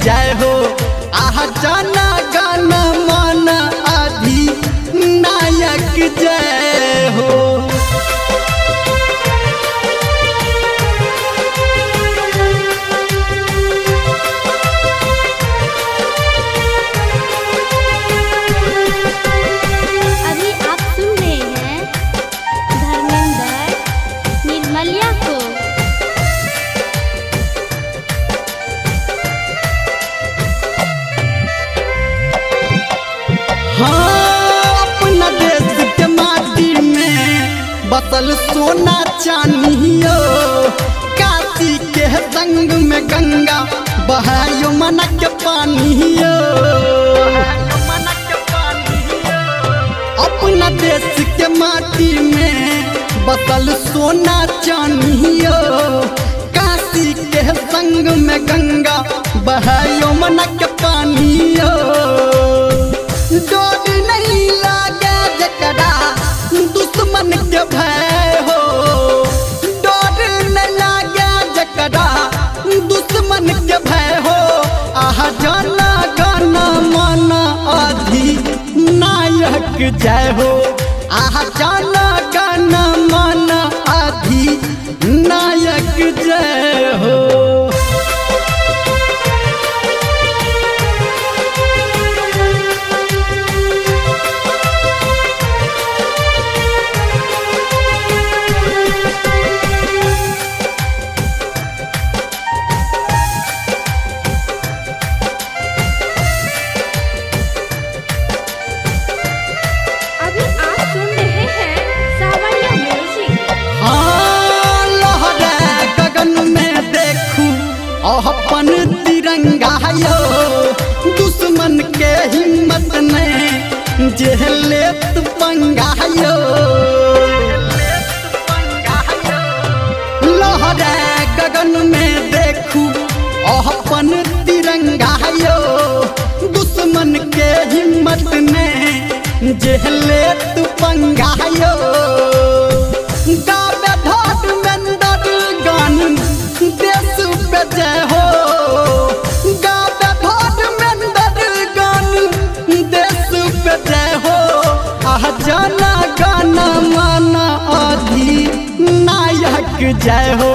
जय हो। आहा जाना गाना माना अधिनायक जय हो। अभी आप सुन रहे हैं धर्मेंद्र निर्मलिया को। अपना देश के माटी में बसल सोना चानियो, काशी के संग में गंगा बहायो मन के पानियो। अपना देश के माटी में बसल सोना चानियो, काशी के संग में गंगा बहायो मन के पानियो। डोर नहीं लागे जकरा दुश्मन के भय हो, डोर नहीं लागे जकरा दुश्मन के भय हो। आहा जाना गाना माना अधिनायक जय हो। आहा जाना गाना माना अधिनायक जय हो। अभी आप सुन रहे हैं सावरिया म्यूजिक। लहरे गगन में देखू अपन तिरंगा यो, दुश्मन के हिम्मत ने जेलेत पंगा यो। लहरे गगन में देखू अपन तिरंगा यो, दुश्मन के हिम्मत ने जेलेत पंगा यो। गावे धर्मेंद्र गान देश पे जय हो। गावे धर्मेंद्र गान देश पे जय हो। आह जाना गाना माना अधिनायक जय हो।